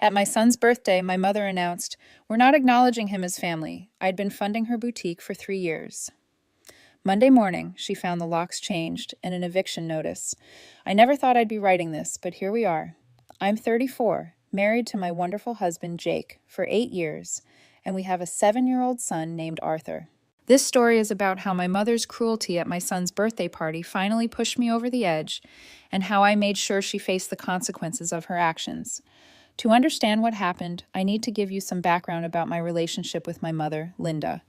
At my son's birthday, my mother announced, "We're not acknowledging him as family. I'd been funding her boutique for 3 years." Monday morning, she found the locks changed and an eviction notice. I never thought I'd be writing this, but here we are. I'm 34, married to my wonderful husband, Jake, for 8 years, and we have a 7-year-old son named Arthur. This story is about how my mother's cruelty at my son's birthday party finally pushed me over the edge, and how I made sure she faced the consequences of her actions. To understand what happened, I need to give you some background about my relationship with my mother, Linda.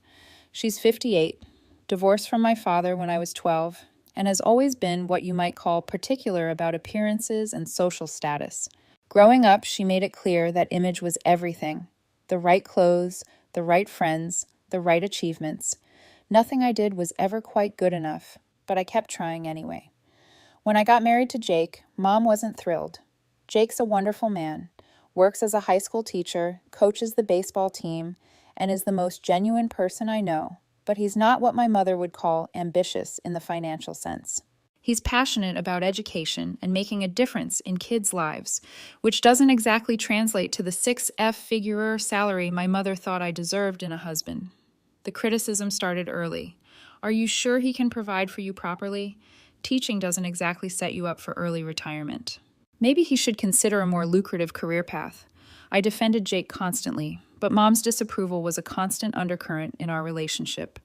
She's 58, divorced from my father when I was 12, and has always been what you might call particular about appearances and social status. Growing up, she made it clear that image was everything. The right clothes, the right friends, the right achievements. Nothing I did was ever quite good enough, but I kept trying anyway. When I got married to Jake, Mom wasn't thrilled. Jake's a wonderful man, works as a high school teacher, coaches the baseball team, and is the most genuine person I know, but he's not what my mother would call ambitious in the financial sense. He's passionate about education and making a difference in kids' lives, which doesn't exactly translate to the 6-figure salary my mother thought I deserved in a husband. The criticism started early. Are you sure he can provide for you properly? Teaching doesn't exactly set you up for early retirement. Maybe he should consider a more lucrative career path. I defended Jake constantly, but Mom's disapproval was a constant undercurrent in our relationship.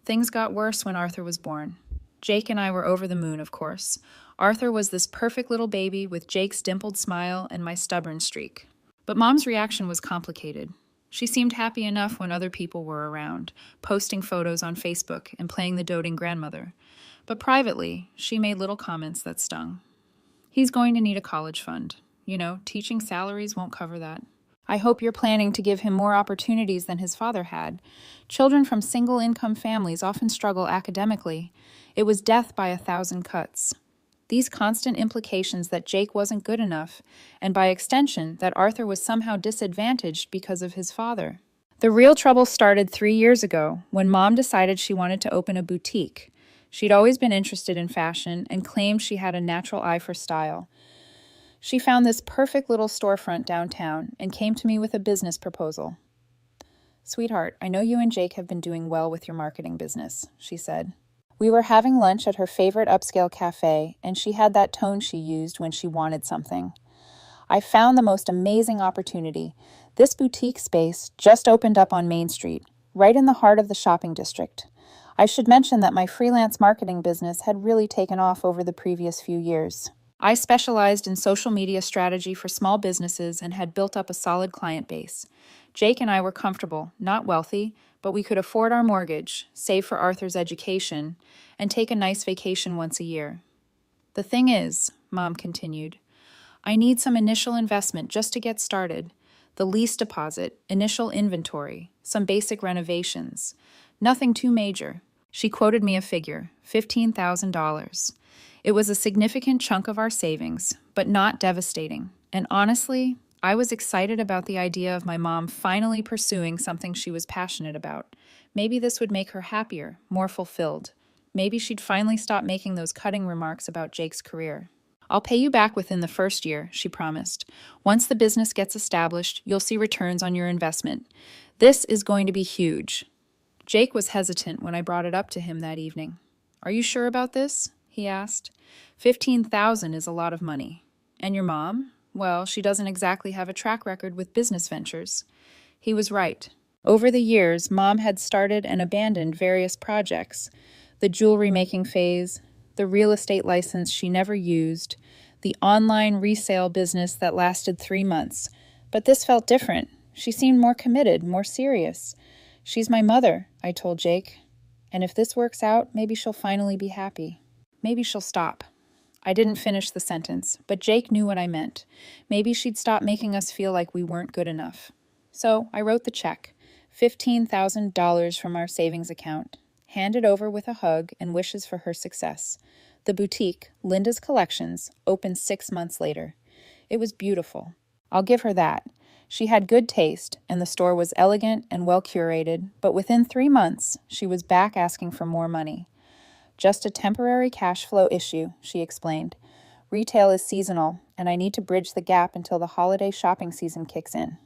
Things got worse when Arthur was born. Jake and I were over the moon, of course. Arthur was this perfect little baby with Jake's dimpled smile and my stubborn streak. But Mom's reaction was complicated. She seemed happy enough when other people were around, posting photos on Facebook and playing the doting grandmother. But privately, she made little comments that stung. He's going to need a college fund. Teaching salaries won't cover that. I hope you're planning to give him more opportunities than his father had. Children from single-income families often struggle academically. It was death by 1,000 cuts. These constant implications that Jake wasn't good enough, and by extension, that Arthur was somehow disadvantaged because of his father. The real trouble started 3 years ago, when Mom decided she wanted to open a boutique. She'd always been interested in fashion and claimed she had a natural eye for style. She found this perfect little storefront downtown and came to me with a business proposal. "Sweetheart, I know you and Jake have been doing well with your marketing business," she said. We were having lunch at her favorite upscale cafe, and she had that tone she used when she wanted something. "I found the most amazing opportunity. This boutique space just opened up on Main Street, right in the heart of the shopping district. I should mention that my freelance marketing business had really taken off over the previous few years. I specialized in social media strategy for small businesses and had built up a solid client base. Jake and I were comfortable, not wealthy, but we could afford our mortgage, save for Arthur's education, and take a nice vacation once a year. The thing is," Mom continued, "I need some initial investment just to get started. The lease deposit, initial inventory, some basic renovations. Nothing too major." She quoted me a figure, $15,000. It was a significant chunk of our savings, but not devastating. And honestly, I was excited about the idea of my mom finally pursuing something she was passionate about. Maybe this would make her happier, more fulfilled. Maybe she'd finally stop making those cutting remarks about Jake's career. "I'll pay you back within the first year," she promised. "Once the business gets established, you'll see returns on your investment. This is going to be huge." Jake was hesitant when I brought it up to him that evening. "Are you sure about this?" he asked. $15,000 is a lot of money. "And your mom? Well, she doesn't exactly have a track record with business ventures." He was right. Over the years, Mom had started and abandoned various projects. The jewelry making phase, the real estate license she never used, the online resale business that lasted 3 months. But this felt different. She seemed more committed, more serious. "She's my mother," I told Jake. "And if this works out, maybe she'll finally be happy. Maybe she'll stop." I didn't finish the sentence, but Jake knew what I meant. Maybe she'd stop making us feel like we weren't good enough. So I wrote the check, $15,000 from our savings account, handed over with a hug and wishes for her success. The boutique, Linda's Collections, opened 6 months later. It was beautiful. I'll give her that. She had good taste, and the store was elegant and well curated, but within 3 months, she was back asking for more money. "Just a temporary cash flow issue," she explained. Retail is seasonal, and I need to bridge the gap until the holiday shopping season kicks in.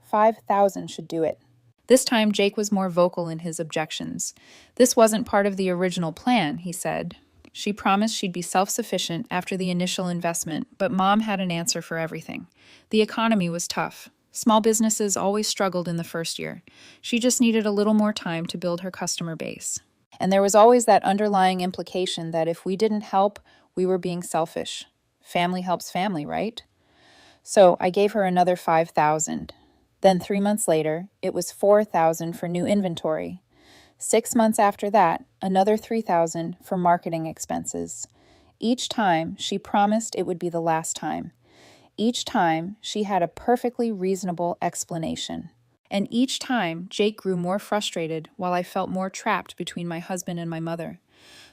5,000 should do it. This time, Jake was more vocal in his objections. This wasn't part of the original plan, he said. She promised she'd be self-sufficient after the initial investment, but Mom had an answer for everything. The economy was tough. Small businesses always struggled in the first year. She just needed a little more time to build her customer base. And there was always that underlying implication that if we didn't help, we were being selfish. Family helps family, right? So I gave her another 5,000. Then 3 months later, it was 4,000 for new inventory. 6 months after that, another 3,000 for marketing expenses. Each time, she promised it would be the last time. Each time, she had a perfectly reasonable explanation. And each time, Jake grew more frustrated while I felt more trapped between my husband and my mother.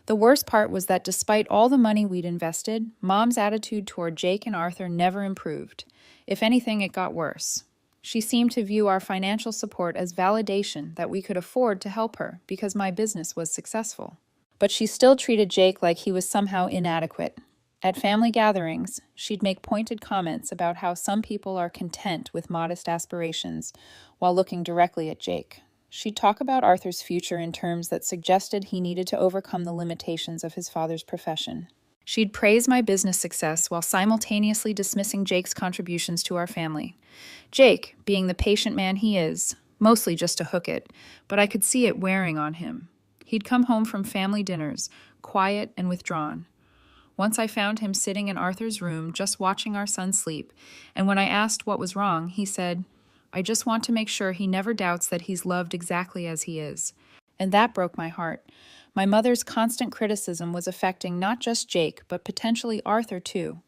The worst part was that despite all the money we'd invested, Mom's attitude toward Jake and Arthur never improved. If anything, it got worse. She seemed to view our financial support as validation that we could afford to help her because my business was successful. But she still treated Jake like he was somehow inadequate. At family gatherings, she'd make pointed comments about how some people are content with modest aspirations while looking directly at Jake. She'd talk about Arthur's future in terms that suggested he needed to overcome the limitations of his father's profession. She'd praise my business success while simultaneously dismissing Jake's contributions to our family. Jake, being the patient man he is, mostly just to hook it, but I could see it wearing on him. He'd come home from family dinners, quiet and withdrawn. Once I found him sitting in Arthur's room just watching our son sleep, and when I asked what was wrong, he said, "I just want to make sure he never doubts that he's loved exactly as he is." And that broke my heart. My mother's constant criticism was affecting not just Jake, but potentially Arthur too.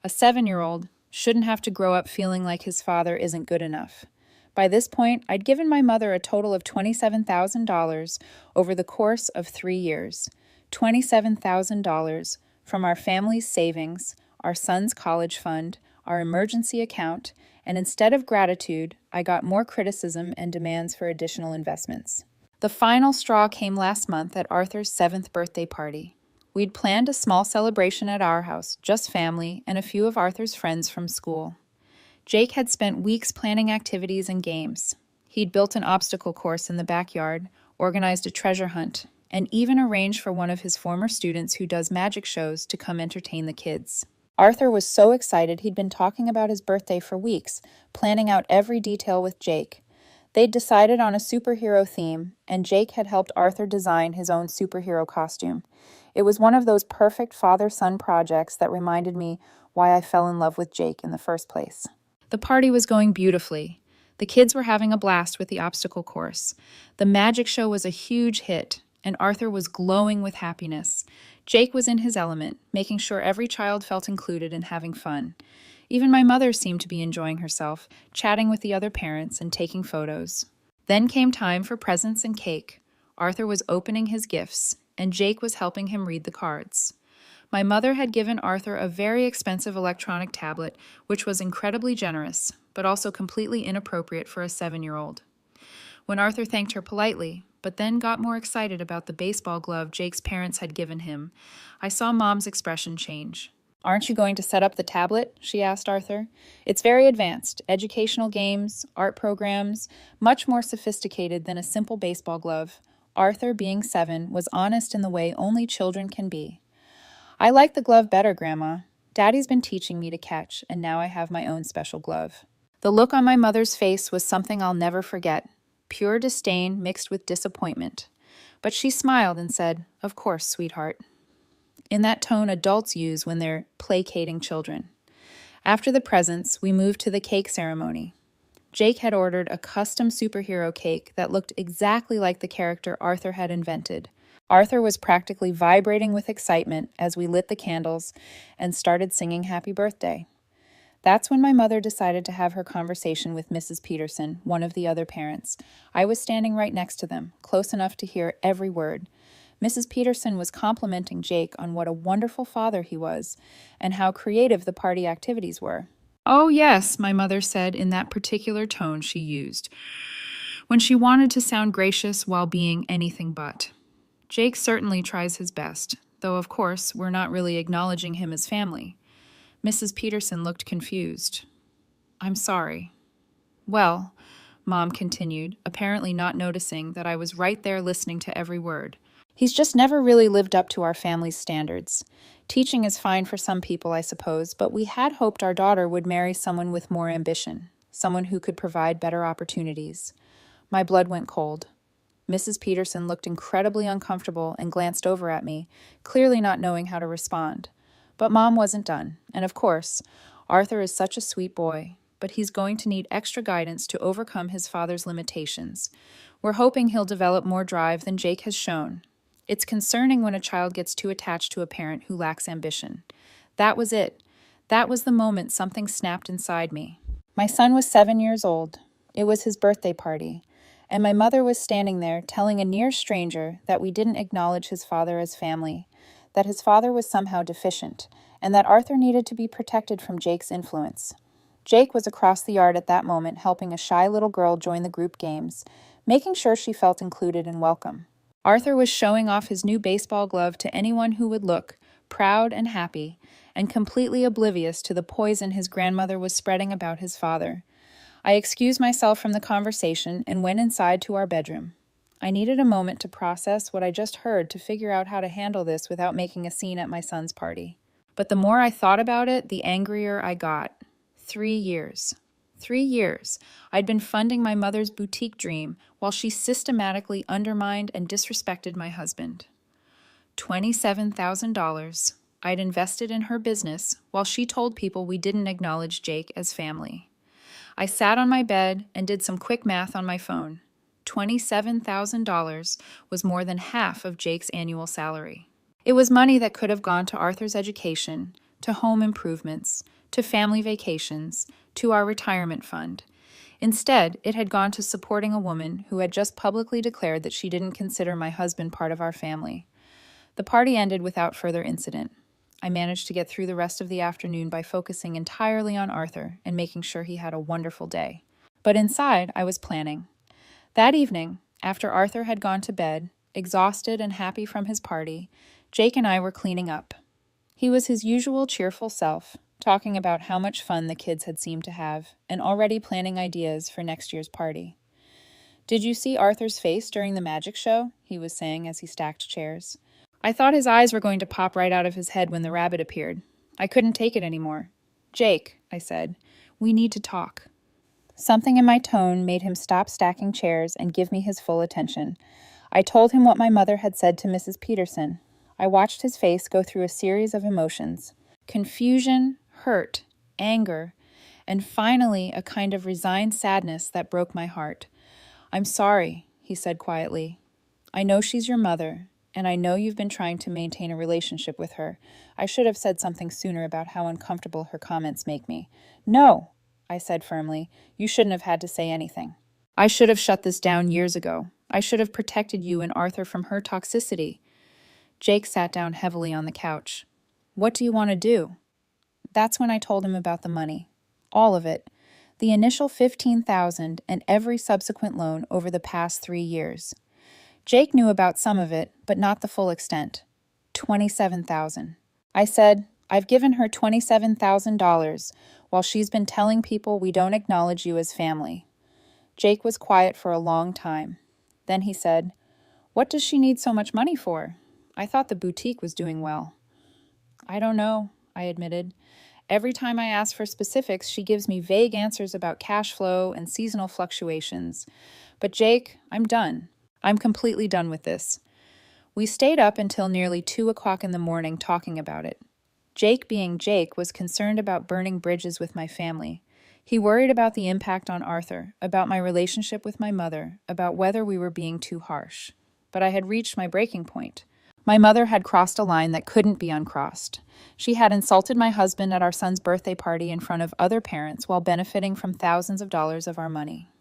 A 7-year-old shouldn't have to grow up feeling like his father isn't good enough. By this point, I'd given my mother a total of $27,000 over the course of 3 years. $27,000 from our family's savings, our son's college fund, our emergency account, and instead of gratitude, I got more criticism and demands for additional investments. The final straw came last month at Arthur's 7th birthday party. We'd planned a small celebration at our house, just family and a few of Arthur's friends from school. Jake had spent weeks planning activities and games. He'd built an obstacle course in the backyard, organized a treasure hunt, and even arranged for one of his former students who does magic shows to come entertain the kids. Arthur was so excited he'd been talking about his birthday for weeks, planning out every detail with Jake. They'd decided on a superhero theme, and Jake had helped Arthur design his own superhero costume. It was one of those perfect father-son projects that reminded me why I fell in love with Jake in the first place. The party was going beautifully. The kids were having a blast with the obstacle course. The magic show was a huge hit, and Arthur was glowing with happiness. Jake was in his element, making sure every child felt included and having fun. Even my mother seemed to be enjoying herself, chatting with the other parents and taking photos. Then came time for presents and cake. Arthur was opening his gifts, and Jake was helping him read the cards. My mother had given Arthur a very expensive electronic tablet, which was incredibly generous, but also completely inappropriate for a 7-year-old. When Arthur thanked her politely, but then got more excited about the baseball glove Jake's parents had given him, I saw Mom's expression change. "Aren't you going to set up the tablet?" she asked Arthur. "It's very advanced, educational games, art programs, much more sophisticated than a simple baseball glove." Arthur, being 7, was honest in the way only children can be. "I like the glove better, Grandma. Daddy's been teaching me to catch, and now I have my own special glove." The look on my mother's face was something I'll never forget, pure disdain mixed with disappointment. But she smiled and said, "Of course, sweetheart," in that tone adults use when they're placating children. After the presents, we moved to the cake ceremony. Jake had ordered a custom superhero cake that looked exactly like the character Arthur had invented. Arthur was practically vibrating with excitement as we lit the candles and started singing Happy Birthday. That's when my mother decided to have her conversation with Mrs. Peterson, one of the other parents. I was standing right next to them, close enough to hear every word. Mrs. Peterson was complimenting Jake on what a wonderful father he was and how creative the party activities were. "Oh, yes," my mother said in that particular tone she used, when she wanted to sound gracious while being anything but. "Jake certainly tries his best, though of course we're not really acknowledging him as family. Mrs. Peterson looked confused. I'm sorry. Well, Mom continued, apparently not noticing that I was right there listening to every word. He's just never really lived up to our family's standards. Teaching is fine for some people, I suppose, but we had hoped our daughter would marry someone with more ambition, someone who could provide better opportunities. My blood went cold. Mrs. Peterson looked incredibly uncomfortable and glanced over at me, clearly not knowing how to respond. But Mom wasn't done, and of course, Arthur is such a sweet boy, but he's going to need extra guidance to overcome his father's limitations. We're hoping he'll develop more drive than Jake has shown. It's concerning when a child gets too attached to a parent who lacks ambition. That was it. That was the moment something snapped inside me. My son was 7 years old. It was his birthday party, and my mother was standing there telling a near stranger that we didn't acknowledge his father as family, that his father was somehow deficient, and that Arthur needed to be protected from Jake's influence. Jake was across the yard at that moment helping a shy little girl join the group games, making sure she felt included and welcome. Arthur was showing off his new baseball glove to anyone who would look, proud and happy, and completely oblivious to the poison his grandmother was spreading about his father. I excused myself from the conversation and went inside to our bedroom. I needed a moment to process what I just heard to figure out how to handle this without making a scene at my son's party. But the more I thought about it, the angrier I got. 3 years. 3 years. I'd been funding my mother's boutique dream while she systematically undermined and disrespected my husband. $27,000 I'd invested in her business while she told people we didn't acknowledge Jake as family. I sat on my bed and did some quick math on my phone. $27,000 was more than half of Jake's annual salary. It was money that could have gone to Arthur's education, to home improvements, to family vacations, to our retirement fund. Instead, it had gone to supporting a woman who had just publicly declared that she didn't consider my husband part of our family. The party ended without further incident. I managed to get through the rest of the afternoon by focusing entirely on Arthur and making sure he had a wonderful day. But inside, I was planning. That evening, after Arthur had gone to bed, exhausted and happy from his party, Jake and I were cleaning up. He was his usual cheerful self, talking about how much fun the kids had seemed to have, and already planning ideas for next year's party. "Did you see Arthur's face during the magic show?" he was saying as he stacked chairs. "I thought his eyes were going to pop right out of his head when the rabbit appeared. I couldn't take it anymore." "Jake," I said, "we need to talk." Something in my tone made him stop stacking chairs and give me his full attention. I told him what my mother had said to Mrs. Peterson. I watched his face go through a series of emotions: confusion, hurt, anger, and finally a kind of resigned sadness that broke my heart. "I'm sorry," he said quietly. "I know she's your mother, and I know you've been trying to maintain a relationship with her. I should have said something sooner about how uncomfortable her comments make me." "No," I said firmly, "you shouldn't have had to say anything. I should have shut this down years ago. I should have protected you and Arthur from her toxicity." Jake sat down heavily on the couch. "What do you want to do?" That's when I told him about the money. All of it. The initial $15,000 and every subsequent loan over the past 3 years. Jake knew about some of it, but not the full extent. $27,000. I said, "I've given her $27,000 while she's been telling people we don't acknowledge you as family." Jake was quiet for a long time. Then he said, "What does she need so much money for? I thought the boutique was doing well." "I don't know," I admitted. "Every time I ask for specifics, she gives me vague answers about cash flow and seasonal fluctuations. But Jake, I'm done. I'm completely done with this." We stayed up until nearly 2 o'clock in the morning talking about it. Jake, being Jake, was concerned about burning bridges with my family. He worried about the impact on Arthur, about my relationship with my mother, about whether we were being too harsh. But I had reached my breaking point. My mother had crossed a line that couldn't be uncrossed. She had insulted my husband at our son's birthday party in front of other parents while benefiting from thousands of dollars of our money.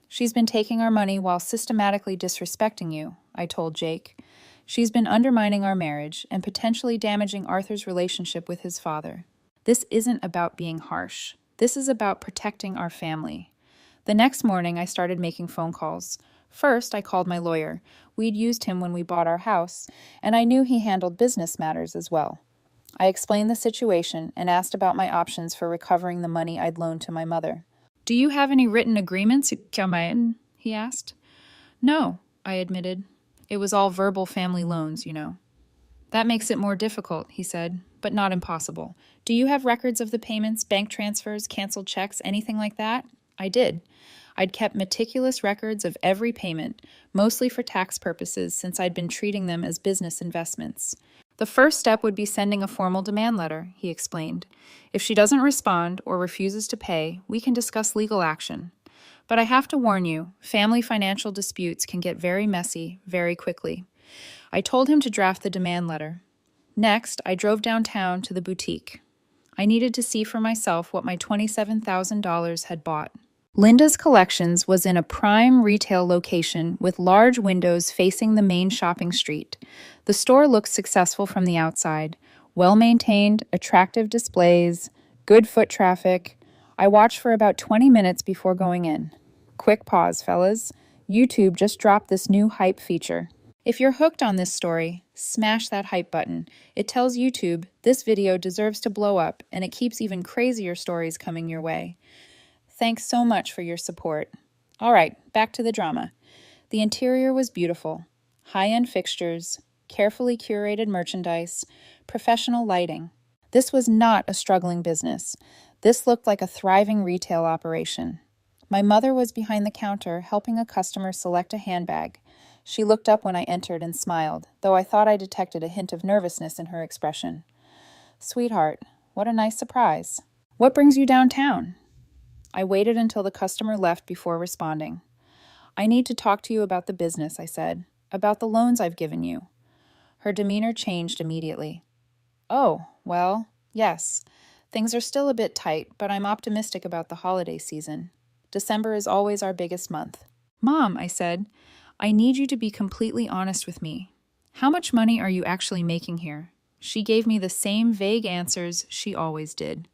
"She's been taking our money while systematically disrespecting you," I told Jake. "She's been undermining our marriage and potentially damaging Arthur's relationship with his father. This isn't about being harsh. This is about protecting our family." The next morning, I started making phone calls. First, I called my lawyer. We'd used him when we bought our house, and I knew he handled business matters as well. I explained the situation and asked about my options for recovering the money I'd loaned to my mother. "Do you have any written agreements?" he asked. "No," I admitted. "It was all verbal family loans, you know." "That makes it more difficult," he said, "but not impossible. Do you have records of the payments, bank transfers, canceled checks, anything like that?" I did. I'd kept meticulous records of every payment, mostly for tax purposes since I'd been treating them as business investments. "The first step would be sending a formal demand letter," he explained. "If she doesn't respond or refuses to pay, we can discuss legal action. But I have to warn you, family financial disputes can get very messy very quickly." I told him to draft the demand letter. Next, I drove downtown to the boutique. I needed to see for myself what my $27,000 had bought. Linda's Collections was in a prime retail location with large windows facing the main shopping street. The store looked successful from the outside. Well-maintained, attractive displays, good foot traffic. I watched for about 20 minutes before going in. Quick pause, fellas. YouTube just dropped this new hype feature. If you're hooked on this story, smash that hype button. It tells YouTube this video deserves to blow up, and it keeps even crazier stories coming your way. Thanks so much for your support. All right, back to the drama. The interior was beautiful. High-end fixtures, carefully curated merchandise, professional lighting. This was not a struggling business. This looked like a thriving retail operation. My mother was behind the counter helping a customer select a handbag. She looked up when I entered and smiled, though I thought I detected a hint of nervousness in her expression. "Sweetheart, what a nice surprise. What brings you downtown?" I waited until the customer left before responding. "I need to talk to you about the business," I said, "about the loans I've given you." Her demeanor changed immediately. "Oh, well, yes. Things are still a bit tight, but I'm optimistic about the holiday season. December is always our biggest month." "Mom," I said, "I need you to be completely honest with me. How much money are you actually making here?" She gave me the same vague answers she always did.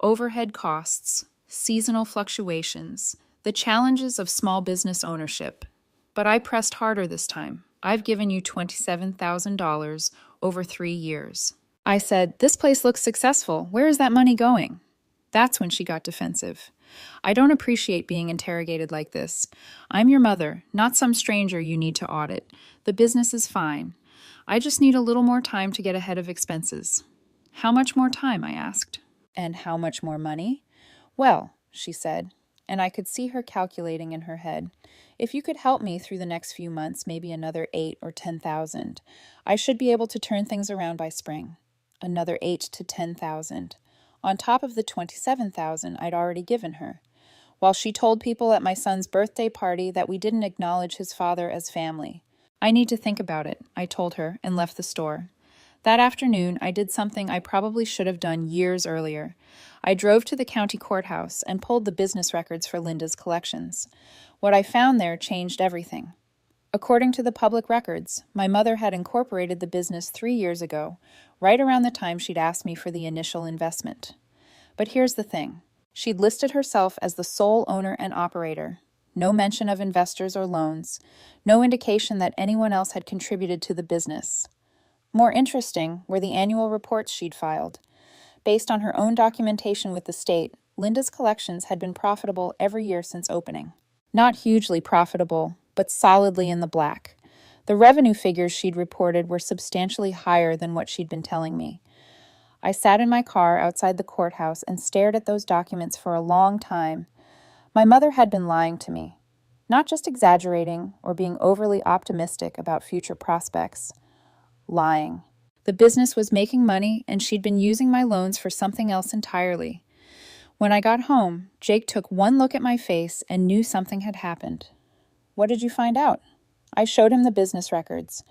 Overhead costs, seasonal fluctuations, the challenges of small business ownership. But I pressed harder this time. "I've given you $27,000 over 3 years. I said, "This place looks successful. Where is that money going?" That's when she got defensive. "I don't appreciate being interrogated like this. I'm your mother, not some stranger you need to audit. The business is fine. I just need a little more time to get ahead of expenses." "How much more time?" I asked. "And how much more money?" "Well," she said, and I could see her calculating in her head, "if you could help me through the next few months, maybe another 8 or 10,000. I should be able to turn things around by spring. Another 8 to 10,000. On top of the 27,000 I'd already given her. While she told people at my son's birthday party that we didn't acknowledge his father as family. I need to think about it," I told her and left the store. That afternoon, I did something I probably should have done years earlier. I drove to the county courthouse and pulled the business records for Linda's Collections. What I found there changed everything. According to the public records, my mother had incorporated the business 3 years ago, right around the time she'd asked me for the initial investment. But here's the thing. She'd listed herself as the sole owner and operator. No mention of investors or loans. No indication that anyone else had contributed to the business. More interesting were the annual reports she'd filed. Based on her own documentation with the state, Linda's Collections had been profitable every year since opening. Not hugely profitable, but solidly in the black. The revenue figures she'd reported were substantially higher than what she'd been telling me. I sat in my car outside the courthouse and stared at those documents for a long time. My mother had been lying to me. Not just exaggerating or being overly optimistic about future prospects. Lying. The business was making money, and she'd been using my loans for something else entirely. When I got home, Jake took one look at my face and knew something had happened. "What did you find out?" I showed him the business records.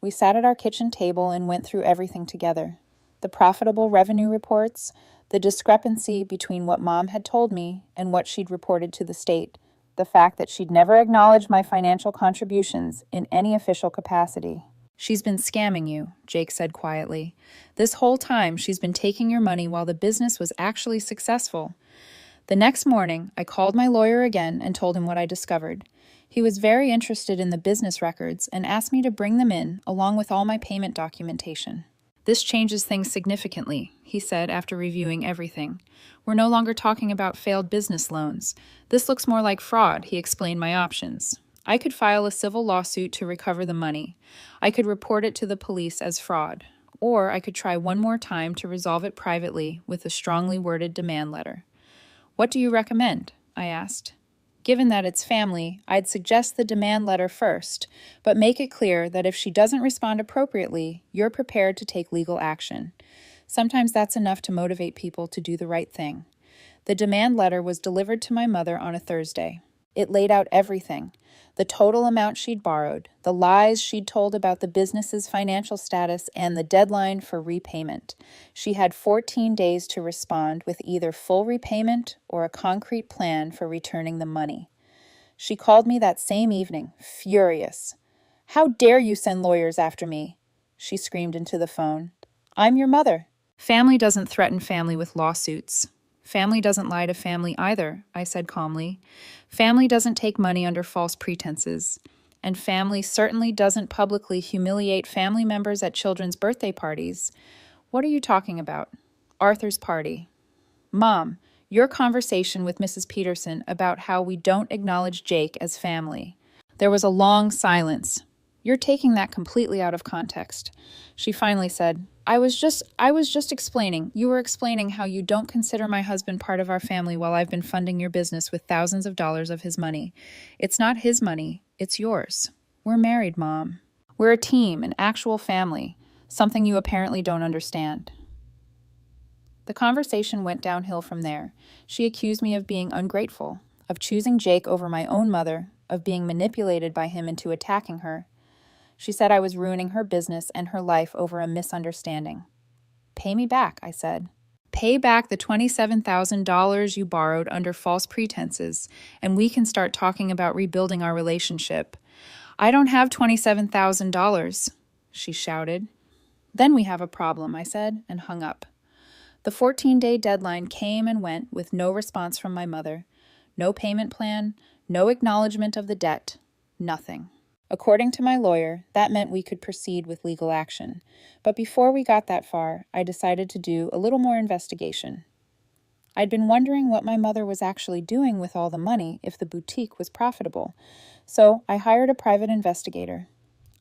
We sat at our kitchen table and went through everything together. The profitable revenue reports, the discrepancy between what Mom had told me and what she'd reported to the state, the fact that she'd never acknowledged my financial contributions in any official capacity. "She's been scamming you," Jake said quietly. "This whole time she's been taking your money while the business was actually successful." The next morning, I called my lawyer again and told him what I discovered. He was very interested in the business records and asked me to bring them in along with all my payment documentation. "This changes things significantly," he said after reviewing everything. "We're no longer talking about failed business loans. This looks more like fraud," he explained my options. I could file a civil lawsuit to recover the money. I could report it to the police as fraud. Or I could try one more time to resolve it privately with a strongly worded demand letter. "What do you recommend?" I asked. "Given that it's family, I'd suggest the demand letter first, but make it clear that if she doesn't respond appropriately, you're prepared to take legal action. Sometimes that's enough to motivate people to do the right thing." The demand letter was delivered to my mother on a Thursday. It laid out everything: the total amount she'd borrowed, the lies she'd told about the business's financial status, and the deadline for repayment. She had 14 days to respond with either full repayment or a concrete plan for returning the money. She called me that same evening, furious. "How dare you send lawyers after me?" she screamed into the phone. "I'm your mother." Family doesn't threaten family with lawsuits. Family doesn't lie to family either, I said calmly. Family doesn't take money under false pretenses. And family certainly doesn't publicly humiliate family members at children's birthday parties. What are you talking about? Arthur's party. Mom, your conversation with Mrs. Peterson about how we don't acknowledge Jake as family. There was a long silence. You're taking that completely out of context. She finally said, I was just explaining. You were explaining how you don't consider my husband part of our family while I've been funding your business with thousands of dollars of his money. It's not his money, it's yours. We're married, Mom. We're a team, an actual family, something you apparently don't understand. The conversation went downhill from there. She accused me of being ungrateful, of choosing Jake over my own mother, of being manipulated by him into attacking her. She said I was ruining her business and her life over a misunderstanding. Pay me back, I said. Pay back the $27,000 you borrowed under false pretenses, and we can start talking about rebuilding our relationship. I don't have $27,000, she shouted. Then we have a problem, I said, and hung up. The 14-day deadline came and went with no response from my mother. No payment plan, no acknowledgement of the debt, nothing. According to my lawyer, that meant we could proceed with legal action. But before we got that far, I decided to do a little more investigation. I'd been wondering what my mother was actually doing with all the money if the boutique was profitable. So I hired a private investigator.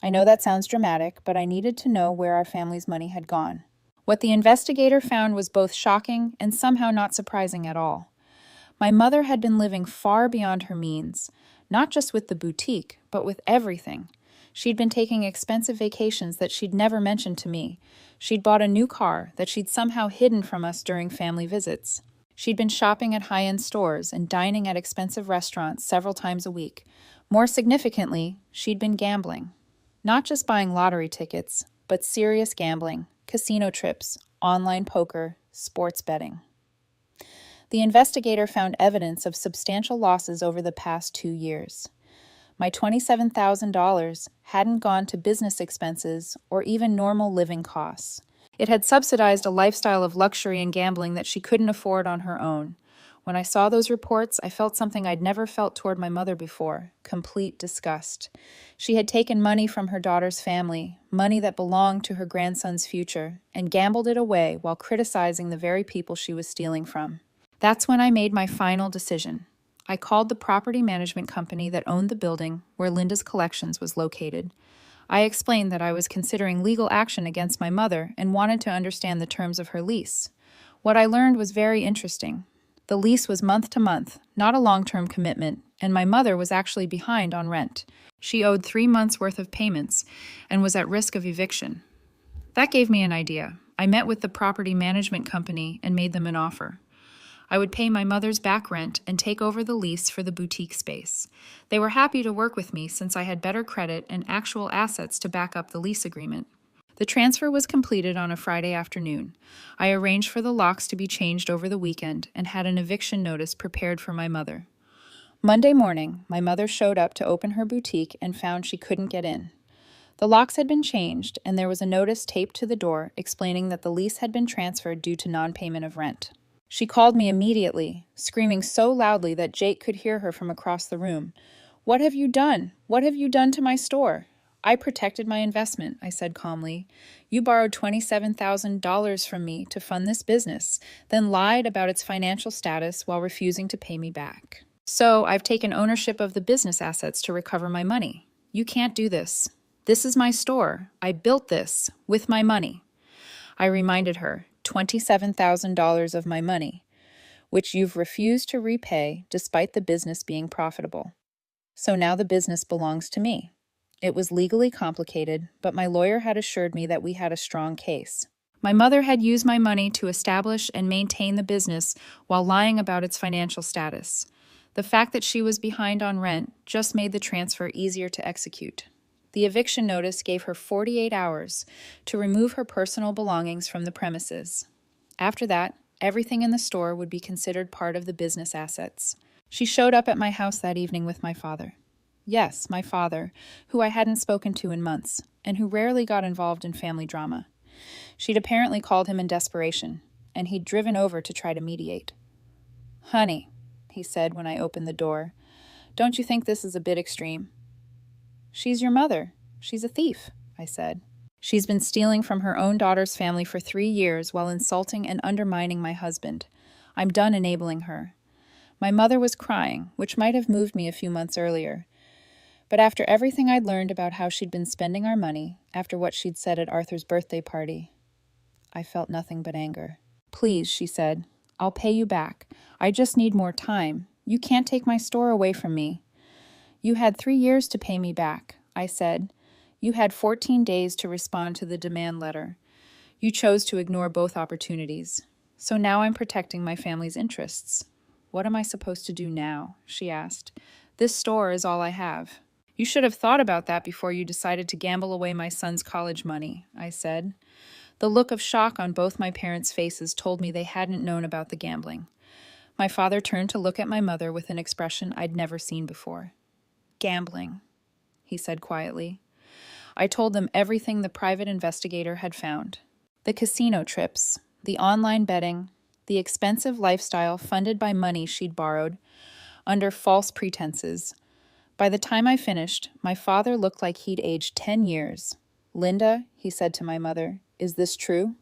I know that sounds dramatic, but I needed to know where our family's money had gone. What the investigator found was both shocking and somehow not surprising at all. My mother had been living far beyond her means, not just with the boutique, but with everything. She'd been taking expensive vacations that she'd never mentioned to me. She'd bought a new car that she'd somehow hidden from us during family visits. She'd been shopping at high-end stores and dining at expensive restaurants several times a week. More significantly, she'd been gambling. Not just buying lottery tickets, but serious gambling, casino trips, online poker, sports betting. The investigator found evidence of substantial losses over the past 2 years. My $27,000 hadn't gone to business expenses or even normal living costs. It had subsidized a lifestyle of luxury and gambling that she couldn't afford on her own. When I saw those reports, I felt something I'd never felt toward my mother before: complete disgust. She had taken money from her daughter's family, money that belonged to her grandson's future, and gambled it away while criticizing the very people she was stealing from. That's when I made my final decision. I called the property management company that owned the building where Linda's Collections was located. I explained that I was considering legal action against my mother and wanted to understand the terms of her lease. What I learned was very interesting. The lease was month to month, not a long-term commitment, and my mother was actually behind on rent. She owed 3 months' worth of payments and was at risk of eviction. That gave me an idea. I met with the property management company and made them an offer. I would pay my mother's back rent and take over the lease for the boutique space. They were happy to work with me since I had better credit and actual assets to back up the lease agreement. The transfer was completed on a Friday afternoon. I arranged for the locks to be changed over the weekend and had an eviction notice prepared for my mother. Monday morning, my mother showed up to open her boutique and found she couldn't get in. The locks had been changed, and there was a notice taped to the door explaining that the lease had been transferred due to non-payment of rent. She called me immediately, screaming so loudly that Jake could hear her from across the room. "What have you done? What have you done to my store?" I protected my investment, I said calmly. You borrowed $27,000 from me to fund this business, then lied about its financial status while refusing to pay me back. So I've taken ownership of the business assets to recover my money. You can't do this. This is my store. I built this with my money. I reminded her, $27,000 of my money, which you've refused to repay despite the business being profitable. So now the business belongs to me. It was legally complicated, but my lawyer had assured me that we had a strong case. My mother had used my money to establish and maintain the business while lying about its financial status. The fact that she was behind on rent just made the transfer easier to execute. The eviction notice gave her 48 hours to remove her personal belongings from the premises. After that, everything in the store would be considered part of the business assets. She showed up at my house that evening with my father. Yes, my father, who I hadn't spoken to in months, and who rarely got involved in family drama. She'd apparently called him in desperation, and he'd driven over to try to mediate. "Honey," he said when I opened the door, "don't you think this is a bit extreme?" "She's your mother. She's a thief," I said. "She's been stealing from her own daughter's family for 3 years while insulting and undermining my husband. I'm done enabling her." My mother was crying, which might have moved me a few months earlier. But after everything I'd learned about how she'd been spending our money, after what she'd said at Arthur's birthday party, I felt nothing but anger. "Please," she said, "I'll pay you back. I just need more time. You can't take my store away from me." "You had 3 years to pay me back," I said. "You had 14 days to respond to the demand letter. You chose to ignore both opportunities. So now I'm protecting my family's interests." "What am I supposed to do now?" she asked. "This store is all I have." "You should have thought about that before you decided to gamble away my son's college money," I said. The look of shock on both my parents' faces told me they hadn't known about the gambling. My father turned to look at my mother with an expression I'd never seen before. "Gambling," he said quietly. I told them everything the private investigator had found. The casino trips, the online betting, the expensive lifestyle funded by money she'd borrowed under false pretenses. By the time I finished, my father looked like he'd aged 10 years. "Linda," he said to my mother, "is this true?"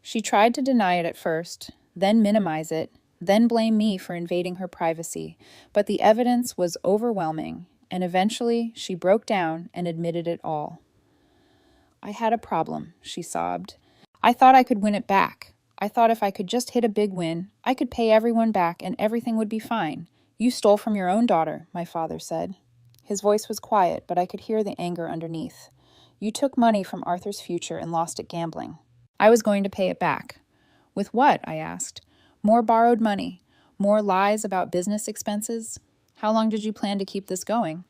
She tried to deny it at first, then minimize it, then blame me for invading her privacy, but the evidence was overwhelming, and eventually she broke down and admitted it all. "I had a problem," she sobbed. "I thought I could win it back. I thought if I could just hit a big win, I could pay everyone back and everything would be fine. You stole from your own daughter," my father said. His voice was quiet, but I could hear the anger underneath. "You took money from Arthur's future and lost it gambling. I was going to pay it back." "With what?" I asked. "More borrowed money, more lies about business expenses. How long did you plan to keep this going?"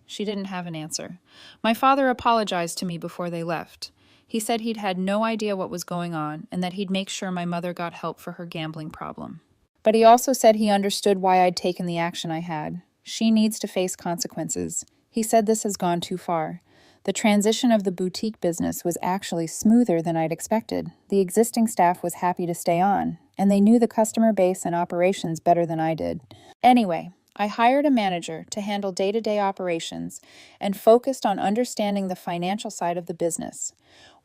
She didn't have an answer. My father apologized to me before they left. He said he'd had no idea what was going on and that he'd make sure my mother got help for her gambling problem. But he also said he understood why I'd taken the action I had. She needs to face consequences. He said this has gone too far. The transition of the boutique business was actually smoother than I'd expected. The existing staff was happy to stay on, and they knew the customer base and operations better than I did. Anyway, I hired a manager to handle day-to-day operations and focused on understanding the financial side of the business.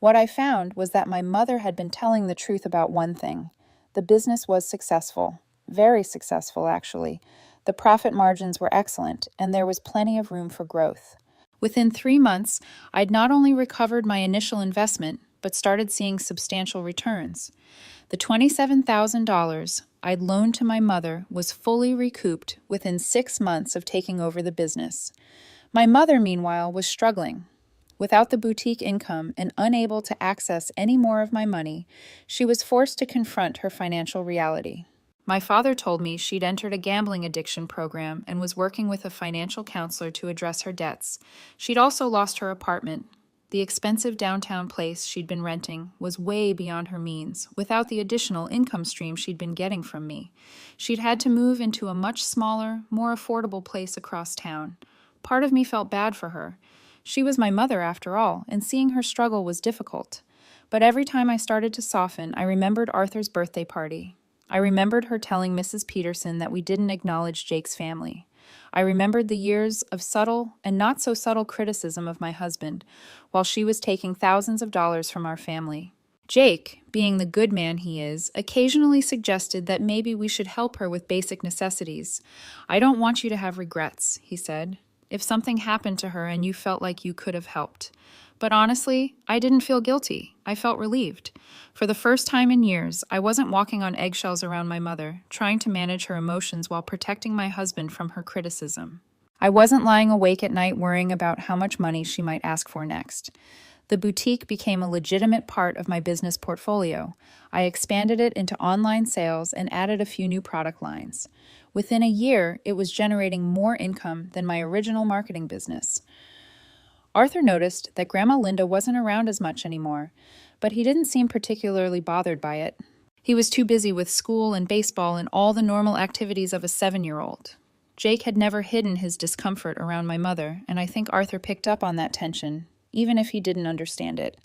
What I found was that my mother had been telling the truth about one thing. The business was successful. Very successful, actually. The profit margins were excellent, and there was plenty of room for growth. Within 3 months, I'd not only recovered my initial investment, but started seeing substantial returns. The $27,000 I'd loaned to my mother was fully recouped within 6 months of taking over the business. My mother, meanwhile, was struggling. Without the boutique income and unable to access any more of my money, she was forced to confront her financial reality. My father told me she'd entered a gambling addiction program and was working with a financial counselor to address her debts. She'd also lost her apartment. The expensive downtown place she'd been renting was way beyond her means, without the additional income stream she'd been getting from me. She'd had to move into a much smaller, more affordable place across town. Part of me felt bad for her. She was my mother, after all, and seeing her struggle was difficult. But every time I started to soften, I remembered Arthur's birthday party. I remembered her telling Mrs. Peterson that we didn't acknowledge Jake's family. I remembered the years of subtle and not so subtle criticism of my husband, while she was taking thousands of dollars from our family. Jake, being the good man he is, occasionally suggested that maybe we should help her with basic necessities. "I don't want you to have regrets," he said, "if something happened to her and you felt like you could have helped." But honestly, I didn't feel guilty. I felt relieved. For the first time in years, I wasn't walking on eggshells around my mother, trying to manage her emotions while protecting my husband from her criticism. I wasn't lying awake at night worrying about how much money she might ask for next. The boutique became a legitimate part of my business portfolio. I expanded it into online sales and added a few new product lines. Within a year, it was generating more income than my original marketing business. Arthur noticed that Grandma Linda wasn't around as much anymore, but he didn't seem particularly bothered by it. He was too busy with school and baseball and all the normal activities of a 7-year-old. Jake had never hidden his discomfort around my mother, and I think Arthur picked up on that tension, even if he didn't understand it.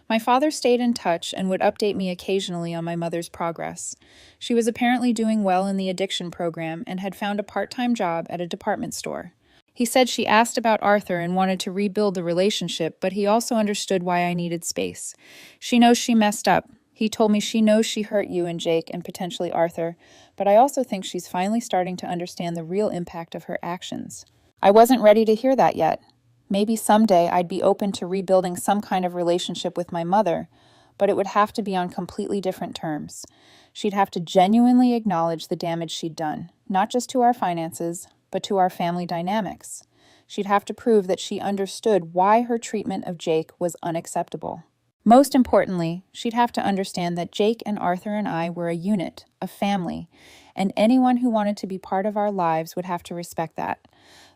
My father stayed in touch and would update me occasionally on my mother's progress. She was apparently doing well in the addiction program and had found a part-time job at a department store. He said she asked about Arthur and wanted to rebuild the relationship, but he also understood why I needed space. "She knows she messed up. He told me she knows she hurt you and Jake and potentially Arthur, but I also think she's finally starting to understand the real impact of her actions." I wasn't ready to hear that yet. Maybe someday I'd be open to rebuilding some kind of relationship with my mother, but it would have to be on completely different terms. She'd have to genuinely acknowledge the damage she'd done, not just to our finances, but to our family dynamics. She'd have to prove that she understood why her treatment of Jake was unacceptable. Most importantly, she'd have to understand that Jake and Arthur and I were a unit, a family, and anyone who wanted to be part of our lives would have to respect that.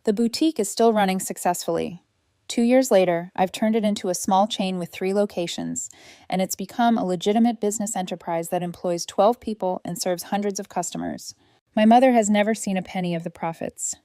The boutique is still running successfully. 2 years later, I've turned it into a small chain with 3 locations, and it's become a legitimate business enterprise that employs 12 people and serves hundreds of customers. My mother has never seen a penny of the profits.